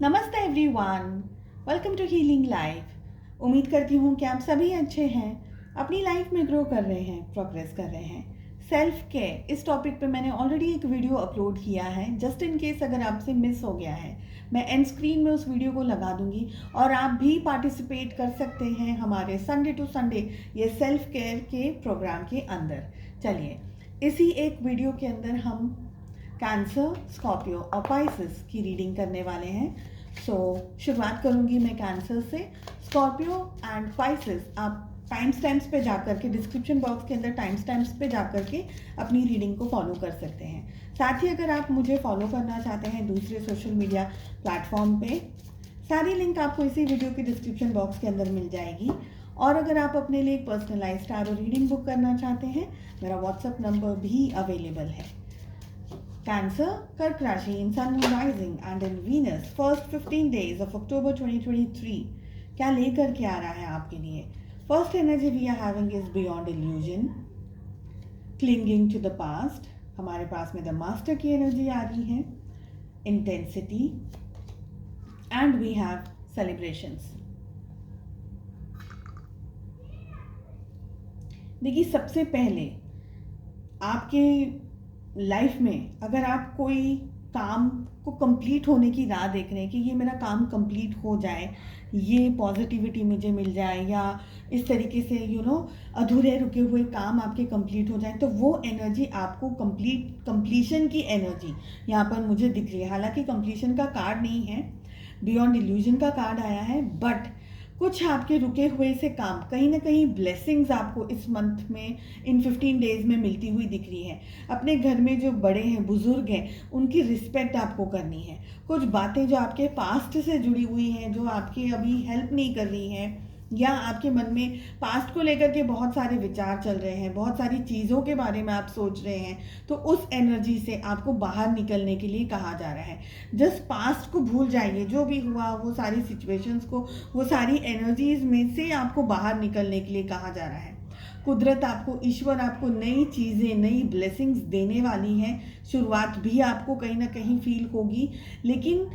नमस्ते everyone, welcome to healing life. उम्मीद करती हूँ कि आप सभी अच्छे हैं, अपनी लाइफ में ग्रो कर रहे हैं, प्रोग्रेस कर रहे हैं। सेल्फ केयर इस टॉपिक पे मैंने ऑलरेडी एक वीडियो अपलोड किया है। जस्ट इन केस अगर आपसे मिस हो गया है, मैं एंड स्क्रीन में उस वीडियो को लगा दूंगी और आप भी पार्टिसिपेट कर सकते हैं हमारे संडे टू संडे ये सेल्फ केयर के प्रोग्राम के अंदर। चलिए, इसी एक वीडियो के अंदर हम कैंसर, स्कॉर्पियो और पाइसेस की रीडिंग करने वाले हैं। शुरुआत करूंगी मैं कैंसर से। स्कॉर्पियो एंड पाइसेस आप टाइम स्टैम्प्स पे जाकर के, डिस्क्रिप्शन बॉक्स के अंदर टाइम स्टैम्प्स पे जाकर के अपनी रीडिंग को फॉलो कर सकते हैं। साथ ही अगर आप मुझे फॉलो करना चाहते हैं दूसरे सोशल मीडिया प्लेटफॉर्म पे, सारी लिंक आपको इसी वीडियो के डिस्क्रिप्शन बॉक्स के अंदर मिल जाएगी। और अगर आप अपने लिए एक पर्सनलाइज्ड टैरो रीडिंग बुक करना चाहते हैं, मेरा व्हाट्सएप नंबर भी अवेलेबल है। Cancer, Kark Rashi in Sun Moon Rising and in Venus, first 15 days of October 2023 क्या लेकर के आ रहा है आपके लिए? First energy we are having is beyond illusion, clinging to the past. हमारे पास में द मास्टर की एनर्जी आ रही है, intensity and we have celebrations. देखिए, सबसे पहले आपके लाइफ में अगर आप कोई काम को कंप्लीट होने की राह देख रहे हैं कि ये मेरा काम कंप्लीट हो जाए, ये पॉजिटिविटी मुझे मिल जाए, या इस तरीके से अधूरे रुके हुए काम आपके कंप्लीट हो जाए, तो वो एनर्जी आपको कंप्लीशन की एनर्जी यहाँ पर मुझे दिख रही है। हालांकि कंप्लीशन का कार्ड नहीं है, बियॉन्ड इल्यूजन का कार्ड आया है, बट कुछ आपके रुके हुए से काम, कहीं ना कहीं ब्लेसिंग्स आपको इस मंथ में, इन 15 डेज में मिलती हुई दिख रही है। अपने घर में जो बड़े हैं, बुजुर्ग हैं, उनकी रिस्पेक्ट आपको करनी है। कुछ बातें जो आपके पास्ट से जुड़ी हुई हैं, जो आपके अभी हेल्प नहीं कर रही हैं, या आपके मन में पास्ट को लेकर के बहुत सारे विचार चल रहे हैं, बहुत सारी चीज़ों के बारे में आप सोच रहे हैं, तो उस एनर्जी से आपको बाहर निकलने के लिए कहा जा रहा है। जस्ट पास्ट को भूल जाइए, जो भी हुआ वो सारी सिचुएशंस को, वो सारी एनर्जीज में से आपको बाहर निकलने के लिए कहा जा रहा है। कुदरत आपको, ईश्वर आपको नई चीज़ें, नई ब्लेसिंग्स देने वाली है। शुरुआत भी आपको कहीं ना कहीं फील होगी, लेकिन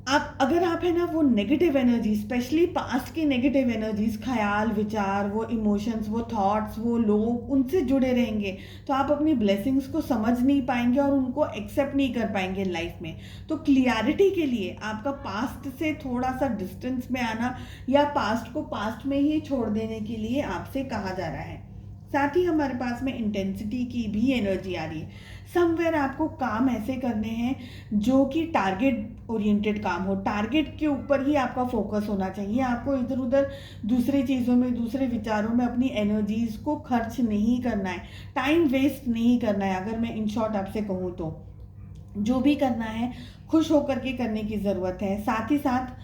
अगर आप है ना वो नेगेटिव एनर्जी, स्पेशली पास्ट की नेगेटिव एनर्जीज, ख्याल, विचार, वो इमोशंस, वो थॉट्स, वो लोग, उनसे जुड़े रहेंगे, तो आप अपनी ब्लेसिंग्स को समझ नहीं पाएंगे और उनको एक्सेप्ट नहीं कर पाएंगे लाइफ में। तो क्लियरिटी के लिए आपका पास्ट से थोड़ा सा डिस्टेंस में आना, या पास्ट को पास्ट में ही छोड़ देने के लिए आपसे कहा जा रहा है। साथ ही हमारे पास में इंटेंसिटी की भी एनर्जी आ रही है। समवेयर आपको काम ऐसे करने हैं जो कि टारगेट ओरिएंटेड काम हो, टारगेट के ऊपर ही आपका फोकस होना चाहिए। आपको इधर उधर दूसरी चीज़ों में, दूसरे विचारों में अपनी एनर्जीज को खर्च नहीं करना है, टाइम वेस्ट नहीं करना है। अगर मैं इन शॉर्ट आपसे कहूँ तो जो भी करना है खुश होकर के करने की ज़रूरत है। साथ ही साथ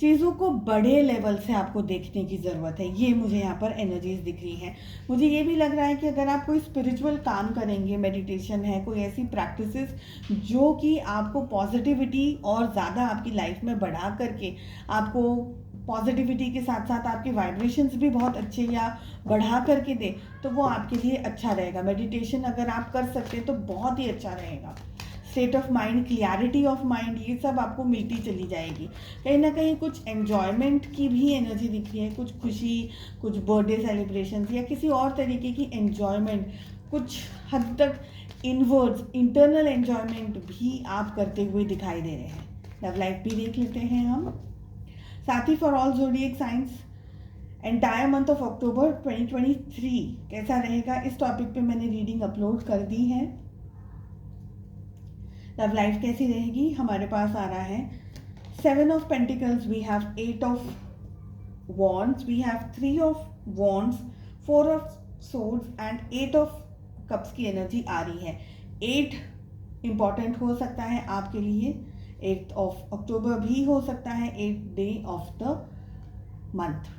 चीज़ों को बड़े लेवल से आपको देखने की ज़रूरत है। ये मुझे यहाँ पर एनर्जीज दिख रही हैं। मुझे ये भी लग रहा है कि अगर आप कोई स्पिरिचुअल काम करेंगे, मेडिटेशन है, कोई ऐसी प्रैक्टिसेस जो कि आपको पॉजिटिविटी और ज़्यादा आपकी लाइफ में बढ़ा करके, आपको पॉजिटिविटी के साथ साथ आपके वाइब्रेशंस भी बहुत अच्छे या बढ़ा करके दे, तो वो आपके लिए अच्छा रहेगा। मेडिटेशन अगर आप कर सकते हैं तो बहुत ही अच्छा रहेगा। State of mind, clarity of mind, ये सब आपको मिलती चली जाएगी। कहीं ना कहीं कुछ एन्जॉयमेंट की भी एनर्जी दिख रही है, कुछ खुशी, कुछ बर्थडे सेलिब्रेशंस या किसी और तरीके की एन्जॉयमेंट, कुछ हद तक इनवर्ड्स, इंटरनल एन्जॉयमेंट भी आप करते हुए दिखाई दे रहे हैं। लव लाइफ भी देख लेते हैं हम। साथ ही for all zodiac signs, entire month of October 2023 कैसा रहेगा, इस टॉपिक पे मैंने रीडिंग अपलोड कर दी है। लव लाइफ कैसी रहेगी, हमारे पास आ रहा है 7 of pentacles, we have 8 of wands, we have 3 of wands, 4 of swords and 8 of cups की एनर्जी आ रही है। 8 इंपॉर्टेंट हो सकता है आपके लिए, 8 ऑफ अक्टूबर भी हो सकता है, 8th day of the month.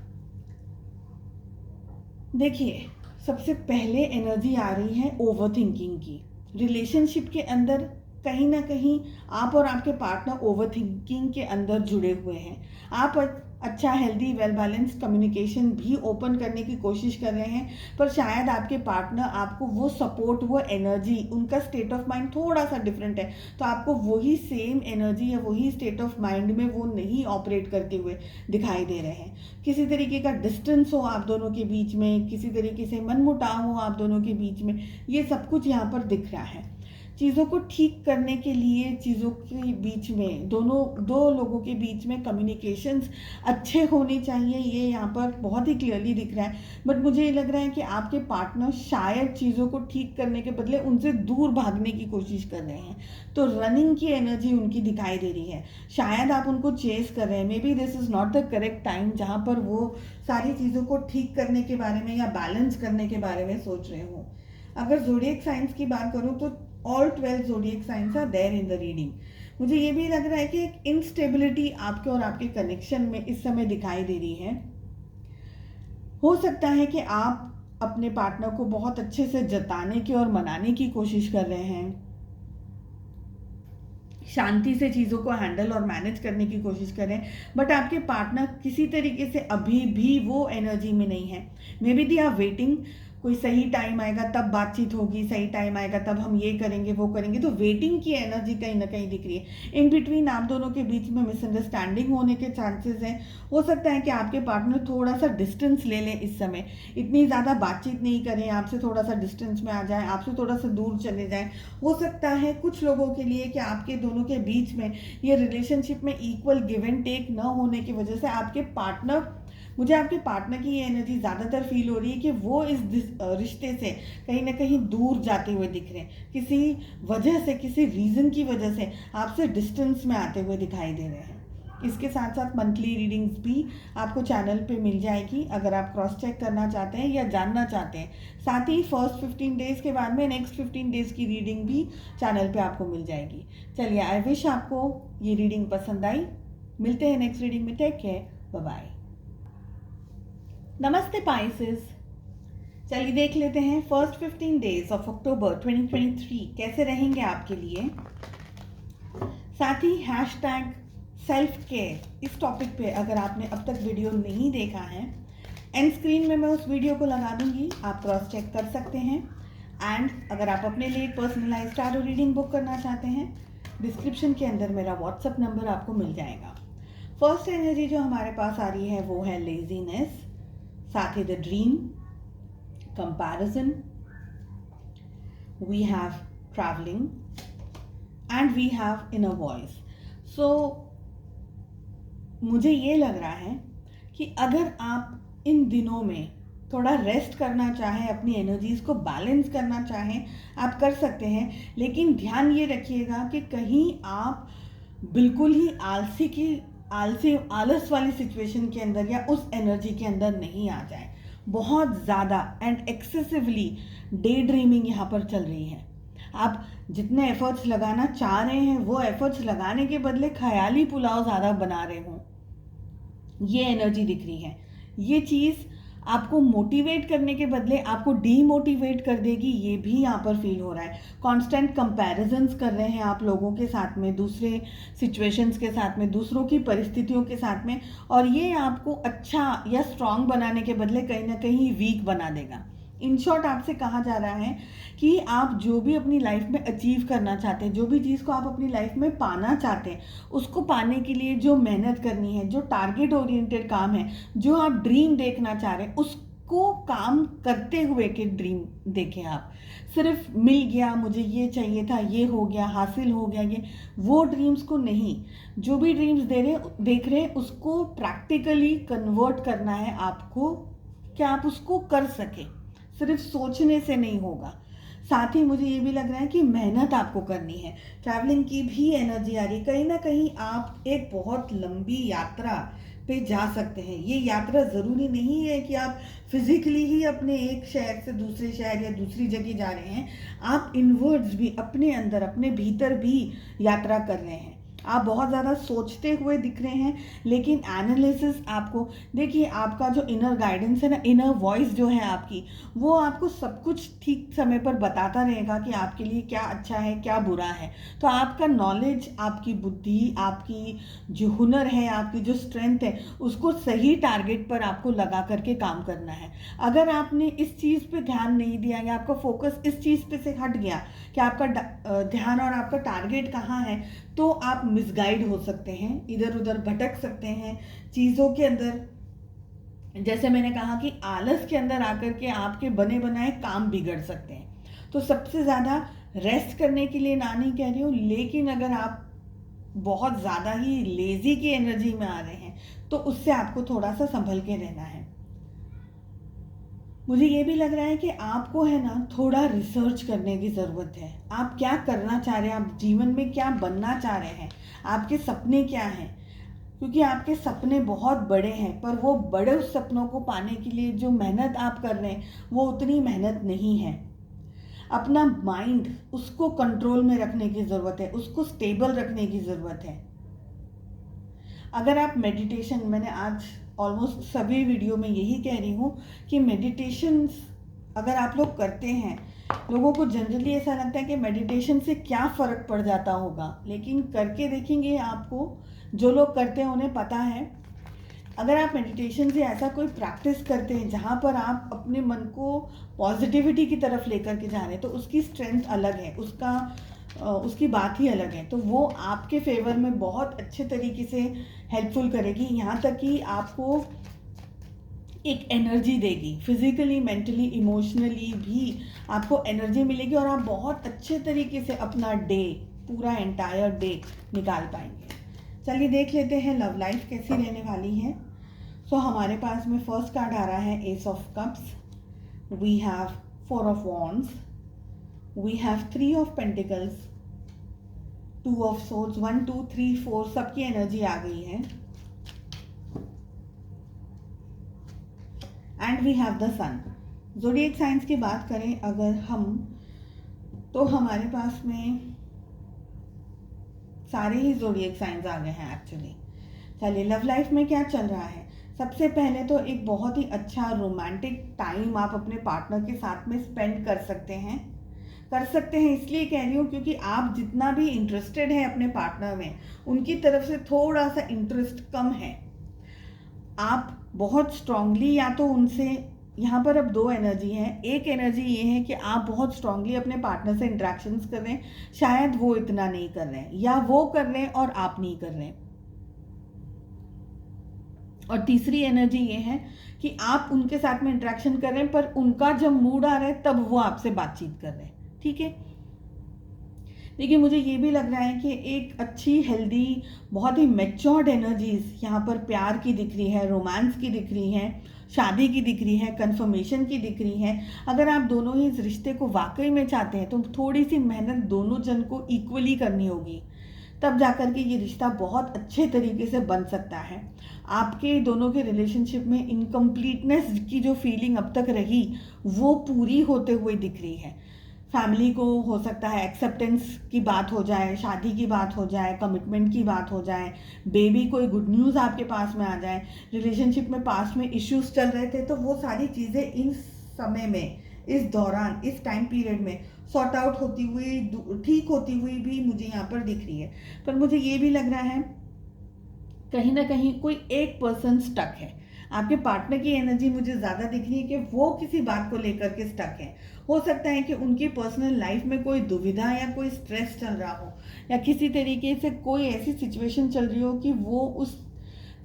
देखिए, सबसे पहले एनर्जी आ रही है ओवर थिंकिंग की। रिलेशनशिप के अंदर कहीं ना कहीं आप और आपके पार्टनर ओवर थिंकिंग के अंदर जुड़े हुए हैं। आप अच्छा हेल्दी वेल बैलेंस कम्युनिकेशन भी ओपन करने की कोशिश कर रहे हैं, पर शायद आपके पार्टनर आपको वो सपोर्ट, वो एनर्जी, उनका स्टेट ऑफ माइंड थोड़ा सा डिफरेंट है, तो आपको वही सेम एनर्जी या वही स्टेट ऑफ माइंड में वो नहीं ऑपरेट करते हुए दिखाई दे रहे हैं। किसी तरीके का डिस्टेंस हो आप दोनों के बीच में, किसी तरीके से मनमुटाव हो आप दोनों के बीच में, ये सब कुछ यहाँ पर दिख रहा है। चीज़ों को ठीक करने के लिए चीज़ों के बीच में दो लोगों के बीच में कम्युनिकेशंस अच्छे होने चाहिए, ये यहाँ पर बहुत ही क्लियरली दिख रहा है। बट मुझे ये लग रहा है कि आपके पार्टनर शायद चीज़ों को ठीक करने के बदले उनसे दूर भागने की कोशिश कर रहे हैं, तो रनिंग की एनर्जी उनकी दिखाई दे रही है। शायद आप उनको चेस कर रहे हैं, may be this is not the correct time जहाँ पर वो सारी चीज़ों को ठीक करने के बारे में या बैलेंस करने के बारे में सोच रहे हो। अगर ज़ोडिएक साइंस की बात करूँ तो all 12 zodiac signs are there in the reading. मुझे ये भी लग रहा है कि एक इंस्टेबिलिटी आपके और आपके कनेक्शन में इस समय दिखाई दे रही है। हो सकता है कि आप अपने पार्टनर को बहुत अच्छे से जताने की और मनाने की कोशिश कर रहे हैं, शांति से चीज़ों को हैंडल और मैनेज करने की कोशिश कर रहे हैं, बट आपके पार्टनर किसी तरीके से अभी भी वो एनर्जी में नहीं है। Maybe they are waiting, कोई सही टाइम आएगा तब बातचीत होगी, सही टाइम आएगा तब हम ये करेंगे वो करेंगे, तो वेटिंग की एनर्जी कहीं ना कहीं दिख रही है। इन बिटवीन आप दोनों के बीच में मिसअंडरस्टैंडिंग होने के चांसेस हैं। हो सकता है कि आपके पार्टनर थोड़ा सा डिस्टेंस ले लें, इस समय इतनी ज़्यादा बातचीत नहीं करें, आपसे थोड़ा सा डिस्टेंस में आ जाए, आपसे थोड़ा सा दूर चले जाएं। हो सकता है कुछ लोगों के लिए कि आपके दोनों के बीच में ये रिलेशनशिप में इक्वल गिव एंड टेक न होने की वजह से मुझे आपके पार्टनर की ये एनर्जी ज़्यादातर फील हो रही है कि वो इस रिश्ते से कहीं ना कहीं दूर जाते हुए दिख रहे हैं, किसी वजह से, किसी रीज़न की वजह से आपसे डिस्टेंस में आते हुए दिखाई दे रहे हैं। इसके साथ साथ मंथली रीडिंग्स भी आपको चैनल पे मिल जाएगी अगर आप क्रॉस चेक करना चाहते हैं या जानना चाहते हैं। साथ ही फर्स्ट 15 डेज़ के बाद में नेक्स्ट 15 डेज़ की रीडिंग भी चैनल पे आपको मिल जाएगी। चलिए, आई विश आपको ये रीडिंग पसंद आई। मिलते हैं नेक्स्ट रीडिंग में। Take care, bye bye. नमस्ते पाइसेस, चलिए देख लेते हैं फर्स्ट 15 डेज ऑफ अक्टूबर 2023 कैसे रहेंगे आपके लिए। साथ ही हैशटैग सेल्फ केयर इस टॉपिक पे अगर आपने अब तक वीडियो नहीं देखा है, एंड स्क्रीन में मैं उस वीडियो को लगा दूंगी, आप क्रॉस चेक कर सकते हैं। एंड अगर आप अपने लिए पर्सनलाइज्ड टैरो रीडिंग बुक करना चाहते हैं, डिस्क्रिप्शन के अंदर मेरा व्हाट्सएप नंबर आपको मिल जाएगा। फर्स्ट एनर्जी जो हमारे पास आ रही है वो है लेजीनेस, साथ ही the dream, comparison, we have travelling and we have inner voice. So मुझे ये लग रहा है कि अगर आप इन दिनों में थोड़ा रेस्ट करना चाहें, अपनी एनर्जीज को बैलेंस करना चाहें, आप कर सकते हैं, लेकिन ध्यान ये रखिएगा कि कहीं आप बिल्कुल ही आलस वाली सिचुएशन के अंदर या उस एनर्जी के अंदर नहीं आ जाए। बहुत ज़्यादा एंड एक्सेसिवली डे ड्रीमिंग यहाँ पर चल रही है। आप जितने एफर्ट्स लगाना चाह रहे हैं वो एफर्ट्स लगाने के बदले ख्याली पुलाव ज़्यादा बना रहे हो, ये एनर्जी दिख रही है। ये चीज़ आपको मोटिवेट करने के बदले आपको डीमोटिवेट कर देगी, ये भी यहाँ पर फील हो रहा है। कांस्टेंट कंपैरिजंस कर रहे हैं आप लोगों के साथ में, दूसरे सिचुएशंस के साथ में, दूसरों की परिस्थितियों के साथ में, और ये आपको अच्छा या स्ट्रांग बनाने के बदले कहीं ना कहीं वीक बना देगा। इन शॉर्ट आपसे कहा जा रहा है कि आप जो भी अपनी लाइफ में अचीव करना चाहते हैं, जो भी चीज़ को आप अपनी लाइफ में पाना चाहते हैं, उसको पाने के लिए जो मेहनत करनी है, जो टारगेट ओरिएंटेड काम है, जो आप ड्रीम देखना चाह रहे हैं, उसको काम करते हुए के ड्रीम देखें आप। सिर्फ मिल गया, मुझे ये चाहिए था, ये हो गया, हासिल हो गया, ये वो ड्रीम्स को नहीं, जो भी ड्रीम्स देख रहे हैं उसको प्रैक्टिकली कन्वर्ट करना है आपको, क्या आप उसको कर सके। सिर्फ सोचने से नहीं होगा। साथ ही मुझे ये भी लग रहा है कि मेहनत आपको करनी है। ट्रैवलिंग की भी एनर्जी आ रही है। कहीं ना कहीं आप एक बहुत लंबी यात्रा पे जा सकते हैं। ये यात्रा ज़रूरी नहीं है कि आप फिजिकली ही अपने एक शहर से दूसरे शहर या दूसरी जगह जा रहे हैं। आप इनवर्ड्स भी, अपने अंदर, अपने भीतर भी यात्रा कर रहे हैं। आप बहुत ज़्यादा सोचते हुए दिख रहे हैं, लेकिन एनालिसिस आपको, देखिए आपका जो इनर गाइडेंस है ना, इनर वॉइस जो है आपकी, वो आपको सब कुछ ठीक समय पर बताता रहेगा कि आपके लिए क्या अच्छा है क्या बुरा है। तो आपका नॉलेज, आपकी बुद्धि, आपकी जो हुनर है, आपकी जो स्ट्रेंथ है, उसको सही टारगेट पर आपको लगा करके काम करना है। अगर आपने इस चीज़ पे ध्यान नहीं दिया या आपका फोकस इस चीज़ पे से हट गया कि आपका ध्यान और आपका टारगेट कहाँ है, तो आप मिसगाइड हो सकते हैं, इधर उधर भटक सकते हैं चीज़ों के अंदर। जैसे मैंने कहा कि आलस के अंदर आकर के आपके बने बनाए काम बिगड़ सकते हैं। तो सबसे ज़्यादा रेस्ट करने के लिए ना नहीं कह रही हूँ, लेकिन अगर आप बहुत ज़्यादा ही लेज़ी की एनर्जी में आ रहे हैं तो उससे आपको थोड़ा सा संभल के रहना है। मुझे ये भी लग रहा है कि आपको है ना थोड़ा रिसर्च करने की ज़रूरत है। आप क्या करना चाह रहे हैं, आप जीवन में क्या बनना चाह रहे हैं, आपके सपने क्या हैं, क्योंकि आपके सपने बहुत बड़े हैं, पर वो बड़े उस सपनों को पाने के लिए जो मेहनत आप कर रहे हैं वो उतनी मेहनत नहीं है। अपना माइंड उसको कंट्रोल में रखने की ज़रूरत है, उसको स्टेबल रखने की ज़रूरत है। अगर आप मेडिटेशन, मैंने आज ऑलमोस्ट सभी वीडियो में यही कह रही हूँ कि मेडिटेशन अगर आप लोग करते हैं, लोगों को जनरली ऐसा लगता है कि मेडिटेशन से क्या फ़र्क पड़ जाता होगा, लेकिन करके देखेंगे आपको, जो लोग करते हैं उन्हें पता है। अगर आप मेडिटेशन से ऐसा कोई प्रैक्टिस करते हैं जहाँ पर आप अपने मन को पॉजिटिविटी की तरफ लेकर के जा रहे हैं, तो उसकी स्ट्रेंथ अलग है, उसकी बात ही अलग है। तो वो आपके फेवर में बहुत अच्छे तरीके से हेल्पफुल करेगी, यहाँ तक कि आपको एक एनर्जी देगी, फिजिकली, मेंटली, इमोशनली भी आपको एनर्जी मिलेगी और आप बहुत अच्छे तरीके से अपना डे, पूरा एंटायर डे निकाल पाएंगे। चलिए देख लेते हैं लव लाइफ कैसी रहने वाली है। सो हमारे पास में फर्स्ट कार्ड आ रहा है ace of cups, we have 4 of wands, we have 3 of pentacles, 2 of swords, 1 2 3 4 सबकी एनर्जी आ गई है, and we have the sun. Zodiac science की बात करें अगर हम, तो हमारे पास में सारे ही ज़ोडिएक साइंस आ गए हैं एक्चुअली। चलिए लव लाइफ में क्या चल रहा है। सबसे पहले तो एक बहुत ही अच्छा रोमांटिक टाइम आप अपने पार्टनर के साथ में स्पेंड कर सकते हैं। इसलिए कह रही हूँ क्योंकि आप जितना भी इंटरेस्टेड हैं अपने पार्टनर में, उनकी तरफ से थोड़ा सा इंटरेस्ट कम है। आप बहुत स्ट्रांगली या तो उनसे, यहाँ पर अब 2 एनर्जी हैं। एक एनर्जी ये है कि आप बहुत स्ट्रांगली अपने पार्टनर से इंटरेक्शंस कर रहे हैं, शायद वो इतना नहीं कर रहे हैं, या वो कर रहे हैं और आप नहीं कर रहे हैं। और तीसरी एनर्जी ये है कि आप उनके साथ में इंटरेक्शन कर रहे हैं, पर उनका जब मूड आ रहा है तब वो आपसे बातचीत कर रहे हैं। ठीक है, देखिए मुझे ये भी लग रहा है कि एक अच्छी हेल्दी, बहुत ही मैच्योर्ड एनर्जीज यहाँ पर प्यार की दिख रही है, रोमांस की दिख रही है, शादी की दिख रही है, कन्फर्मेशन की दिख रही है। अगर आप दोनों ही इस रिश्ते को वाकई में चाहते हैं तो थोड़ी सी मेहनत दोनों जन को इक्वली करनी होगी, तब जाकर के ये रिश्ता बहुत अच्छे तरीके से बन सकता है। आपके दोनों के रिलेशनशिप में इनकम्प्लीटनेस की जो फीलिंग अब तक रही वो पूरी होते हुए दिख रही है। फैमिली को हो सकता है एक्सेप्टेंस की बात हो जाए, शादी की बात हो जाए, कमिटमेंट की बात हो जाए, बेबी कोई गुड न्यूज़ आपके पास में आ जाए, रिलेशनशिप में पास में इश्यूज चल रहे थे तो वो सारी चीज़ें इन समय में, इस दौरान, इस टाइम पीरियड में सॉर्ट आउट होती हुई, ठीक होती हुई भी मुझे यहाँ पर दिख रही है। पर मुझे ये भी लग रहा है कहीं ना कहीं कोई एक पर्सन स्टक है। आपके पार्टनर की एनर्जी मुझे ज़्यादा दिख रही है कि वो किसी बात को लेकर के स्टक है। हो सकता है कि उनकी पर्सनल लाइफ में कोई दुविधा या कोई स्ट्रेस चल रहा हो, या किसी तरीके से कोई ऐसी सिचुएशन चल रही हो कि वो उस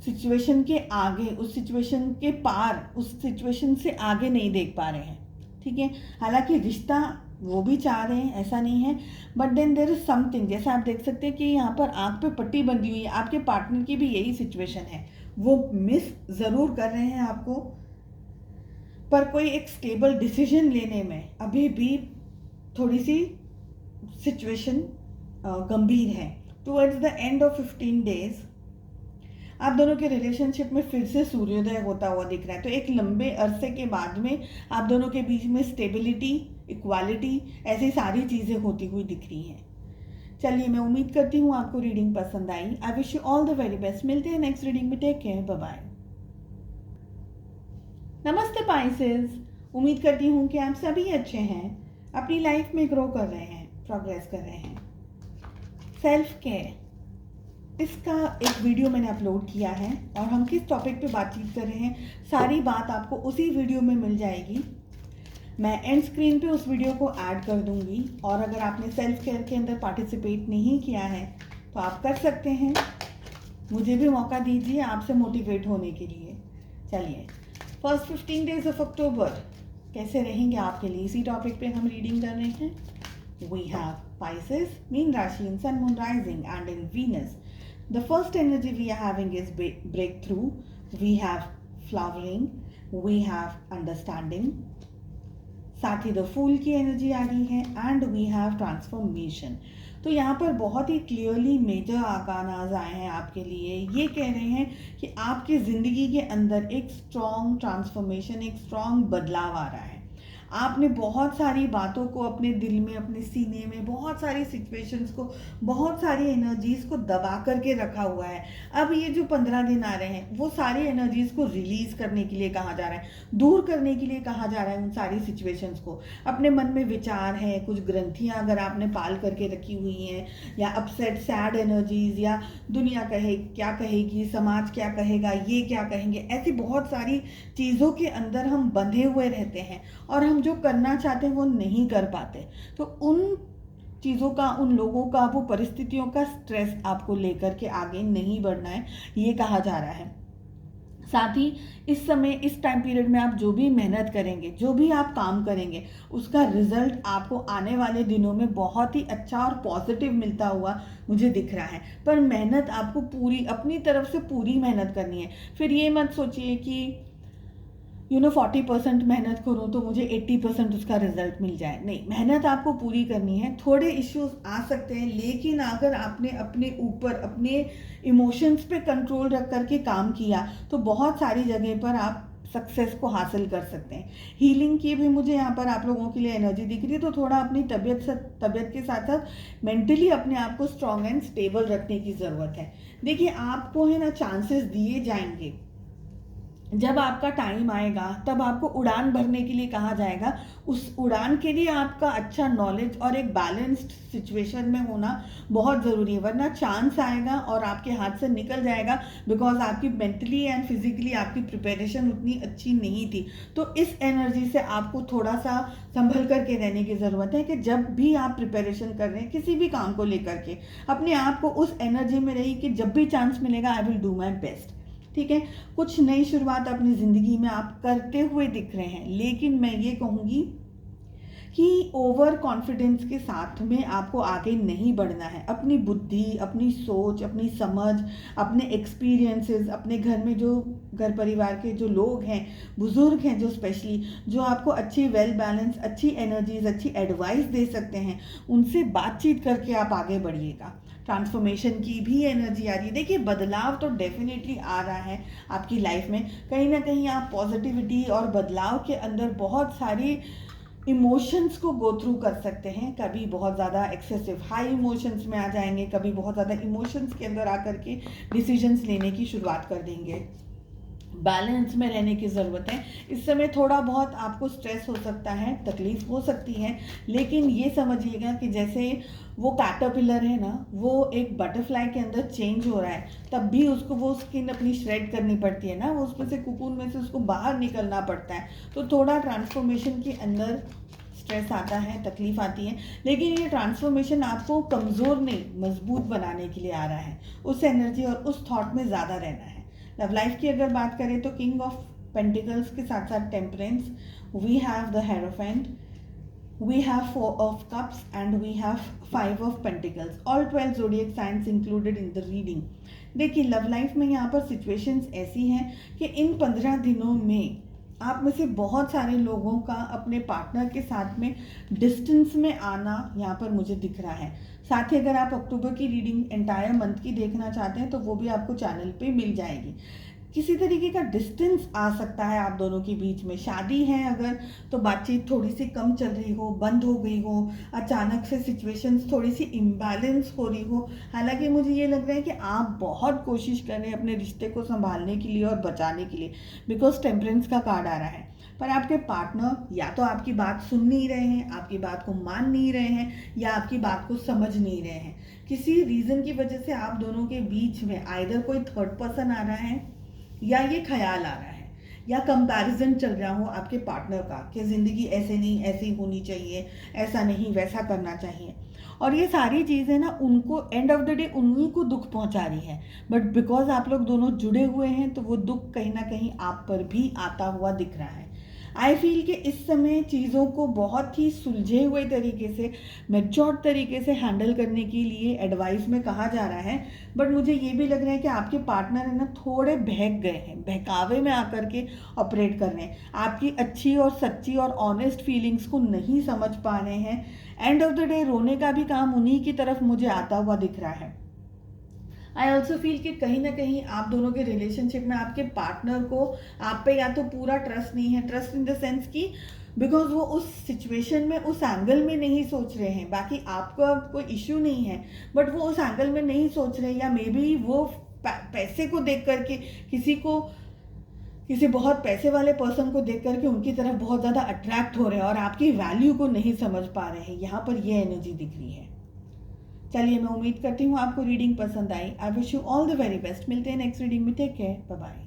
सिचुएशन के आगे, उस सिचुएशन के पार, उस सिचुएशन से आगे नहीं देख पा रहे हैं। ठीक है, हालांकि रिश्ता वो भी चाह रहे हैं, ऐसा नहीं है, but then there is something. जैसा आप देख सकते हैं कि यहाँ पर आँख पे पट्टी बंधी हुई है, आपके पार्टनर की भी यही सिचुएशन है, वो मिस ज़रूर कर रहे हैं आपको, पर कोई एक स्टेबल डिसीजन लेने में अभी भी थोड़ी सी सिचुएशन गंभीर है। Towards the end of 15 days आप दोनों के रिलेशनशिप में फिर से सूर्योदय होता हुआ दिख रहा है। तो एक लंबे अरसे के बाद में आप दोनों के बीच में स्टेबिलिटी, इक्वालिटी, ऐसी सारी चीज़ें होती हुई दिख रही हैं। चलिए, मैं उम्मीद करती हूँ आपको रीडिंग पसंद आई। I wish you all the very best. मिलते हैं नेक्स्ट रीडिंग में। Take care, bye bye. नमस्ते पाइसेस, उम्मीद करती हूँ कि आप सभी अच्छे हैं, अपनी लाइफ में ग्रो कर रहे हैं, प्रोग्रेस कर रहे हैं। सेल्फ केयर, इसका एक वीडियो मैंने अपलोड किया है और हम किस टॉपिक पे बातचीत कर रहे हैं, सारी बात आपको उसी वीडियो में मिल जाएगी। मैं एंड स्क्रीन पे उस वीडियो को ऐड कर दूंगी। और अगर आपने सेल्फ केयर के अंदर पार्टिसिपेट नहीं किया है तो आप कर सकते हैं। मुझे भी मौका दीजिए आपसे मोटिवेट होने के लिए। चलिए, फर्स्ट 15 डेज ऑफ अक्टूबर कैसे रहेंगे आपके लिए, इसी टॉपिक पे हम रीडिंग कर रहे हैं। वी हैव Pisces, मीन राशि in Sun, Moon, Rising and in Venus. The first energy we are having is breakthrough. We have flowering. We have understanding. साथ ही द फूल की एनर्जी आ रही है एंड वी हैव ट्रांसफॉर्मेशन। तो यहाँ पर बहुत ही क्लियरली मेजर आकानाज आए हैं आपके लिए। ये कह रहे हैं कि आपकी ज़िंदगी के अंदर एक स्ट्रॉन्ग ट्रांसफॉर्मेशन, एक स्ट्रॉन्ग बदलाव आ रहा है। आपने बहुत सारी बातों को अपने दिल में, अपने सीने में, बहुत सारी सिचुएशंस को, बहुत सारी एनर्जीज़ को दबा करके रखा हुआ है। अब ये जो 15 दिन आ रहे हैं वो सारी एनर्जीज़ को रिलीज़ करने के लिए कहा जा रहा है, दूर करने के लिए कहा जा रहा है उन सारी सिचुएशंस को। अपने मन में विचार है, कुछ ग्रंथियाँ अगर आपने पाल करके रखी हुई हैं, या अपसेट सैड एनर्जीज़, या दुनिया क्या कहेगी, समाज क्या कहेगा, ये क्या कहेंगे, ऐसी बहुत सारी चीज़ों के अंदर हम बंधे हुए रहते हैं और हम जो करना चाहते हैं वो नहीं कर पाते। तो उन चीज़ों का, उन लोगों का, वो परिस्थितियों का स्ट्रेस आपको लेकर के आगे नहीं बढ़ना है, ये कहा जा रहा है। साथ ही इस समय, इस टाइम पीरियड में आप जो भी मेहनत करेंगे, जो भी आप काम करेंगे, उसका रिजल्ट आपको आने वाले दिनों में बहुत ही अच्छा और पॉजिटिव मिलता हुआ मुझे दिख रहा है। पर मेहनत आपको पूरी, अपनी तरफ से पूरी मेहनत करनी है। फिर ये मत सोचिए कि 40% मेहनत करूँ तो मुझे 80% उसका रिजल्ट मिल जाए। नहीं, मेहनत आपको पूरी करनी है। थोड़े इश्यूज आ सकते हैं, लेकिन अगर आपने अपने ऊपर, अपने इमोशंस पे कंट्रोल रख करके काम किया तो बहुत सारी जगह पर आप सक्सेस को हासिल कर सकते हैं। हीलिंग की भी मुझे यहाँ पर आप लोगों के लिए एनर्जी दिख रही है। तो थोड़ा अपनी तबीयत के साथ साथ मेंटली अपने आप को स्ट्रॉन्ग एंड स्टेबल रखने की ज़रूरत है। देखिए, आपको है ना चांसेस दिए जाएंगे। जब आपका टाइम आएगा तब आपको उड़ान भरने के लिए कहा जाएगा। उस उड़ान के लिए आपका अच्छा नॉलेज और एक बैलेंस्ड सिचुएशन में होना बहुत ज़रूरी है, वरना चांस आएगा और आपके हाथ से निकल जाएगा, बिकॉज आपकी मेंटली एंड फिजिकली आपकी प्रिपरेशन उतनी अच्छी नहीं थी। तो इस एनर्जी से आपको थोड़ा सा संभल करके रहने की ज़रूरत है कि जब भी आप प्रिपरेशन कर रहे हैं किसी भी काम को लेकर के, अपने आप को उस एनर्जी में रही कि जब भी चांस मिलेगा I will do my best. ठीक है, कुछ नई शुरुआत अपनी ज़िंदगी में आप करते हुए दिख रहे हैं, लेकिन मैं ये कहूँगी कि ओवर कॉन्फिडेंस के साथ में आपको आगे नहीं बढ़ना है। अपनी बुद्धि, अपनी सोच, अपनी समझ, अपने एक्सपीरियंसेस, अपने घर में जो घर परिवार के जो लोग हैं, बुज़ुर्ग हैं, जो स्पेशली जो आपको अच्छी वेल बैलेंस, अच्छी एनर्जीज, अच्छी एडवाइस दे सकते हैं, उनसे बातचीत करके आप आगे बढ़िएगा। ट्रांसफॉर्मेशन की भी एनर्जी आ रही है। देखिए, बदलाव तो डेफिनेटली आ रहा है आपकी लाइफ में। कहीं ना कहीं आप पॉजिटिविटी और बदलाव के अंदर बहुत सारी इमोशंस को गो थ्रू कर सकते हैं। कभी बहुत ज़्यादा एक्सेसिव हाई इमोशंस में आ जाएंगे, कभी बहुत ज़्यादा इमोशंस के अंदर आकर के डिसीजंस लेने की शुरुआत कर देंगे। बैलेंस में रहने की ज़रूरत है। इस समय थोड़ा बहुत आपको स्ट्रेस हो सकता है, तकलीफ हो सकती है, लेकिन ये समझिएगा कि जैसे वो कैटरपिलर है ना, वो एक बटरफ्लाई के अंदर चेंज हो रहा है, तब भी उसको वो स्किन अपनी श्रेड करनी पड़ती है ना, वो उसमें से, कुकून में से उसको बाहर निकलना पड़ता है। तो थोड़ा ट्रांसफॉर्मेशन के अंदर स्ट्रेस आता है, तकलीफ आती है, लेकिन ये ट्रांसफॉर्मेशन आपको कमज़ोर नहीं, मजबूत बनाने के लिए आ रहा है। उस एनर्जी और उस थॉट में ज़्यादा रहना है। लव लाइफ की अगर बात करें तो किंग ऑफ पेंटिकल्स के साथ साथ temperance, we have the hierophant, we have 4 of cups and we have 5 of pentacles, all 12 zodiac signs included in the reading। देखिए, लव लाइफ में यहाँ पर सिचुएशंस ऐसी हैं कि इन 15 दिनों में आप में से बहुत सारे लोगों का अपने पार्टनर के साथ में डिस्टेंस में आना यहाँ पर मुझे दिख रहा है। साथ ही अगर आप अक्टूबर की रीडिंग एंटायर मंथ की देखना चाहते हैं तो वो भी आपको चैनल पे मिल जाएगी। किसी तरीके का डिस्टेंस आ सकता है आप दोनों के बीच में। शादी है अगर, तो बातचीत थोड़ी सी कम चल रही हो, बंद हो गई हो, अचानक से सिचुएशंस थोड़ी सी इम्बैलेंस हो रही हो। हालांकि मुझे ये लग रहा है कि आप बहुत कोशिश कर रहे हैं अपने रिश्ते को संभालने के लिए और बचाने के लिए, बिकॉज टेम्परेंस का कार्ड आ रहा है। पर आपके पार्टनर या तो आपकी बात सुन नहीं रहे हैं, आपकी बात को मान नहीं रहे हैं, या आपकी बात को समझ नहीं रहे हैं। किसी रीज़न की वजह से आप दोनों के बीच में आइदर कोई थर्ड पर्सन आ रहा है, या ये ख्याल आ रहा है, या कंपैरिजन चल रहा हो आपके पार्टनर का कि ज़िंदगी ऐसे नहीं, ऐसी होनी चाहिए, ऐसा नहीं वैसा करना चाहिए। और ये सारी चीज़ें ना उनको एंड ऑफ द डे उन्हीं को दुख पहुंचा रही है। बट बिकॉज आप लोग दोनों जुड़े हुए हैं, तो वो दुख कहीं ना कहीं आप पर भी आता हुआ दिख रहा है। आई फील कि इस समय चीज़ों को बहुत ही सुलझे हुए तरीके से, मेच्योर्ड तरीके से हैंडल करने के लिए एडवाइस में कहा जा रहा है। बट मुझे ये भी लग रहा है कि आपके पार्टनर है ना थोड़े बहक गए हैं, बहकावे में आकर के ऑपरेट कर रहे हैं, आपकी अच्छी और सच्ची और ऑनेस्ट फीलिंग्स को नहीं समझ पा रहे हैं। एंड ऑफ द डे रोने का भी काम उन्हीं की तरफ मुझे आता हुआ दिख रहा है। आई ऑल्सो फील कि कहीं ना कहीं आप दोनों के रिलेशनशिप में आपके पार्टनर को आप पे या तो पूरा ट्रस्ट नहीं है, ट्रस्ट इन द सेंस कि बिकॉज वो उस सिचुएशन में उस एंगल में नहीं सोच रहे हैं। बाकी आपका कोई इश्यू नहीं है, बट वो उस एंगल में नहीं सोच रहे, या मे बी वो पैसे को देख करके किसी बहुत पैसे वाले पर्सन को देख करके उनकी तरफ बहुत ज़्यादा अट्रैक्ट हो रहे हैं और आपकी वैल्यू को नहीं समझ पा रहे हैं। यहाँ पर ये एनर्जी दिख रही है। चलिए, मैं उम्मीद करती हूँ आपको रीडिंग पसंद आई। I wish you all the very best. मिलते हैं नेक्स्ट रीडिंग में। Take care, bye bye.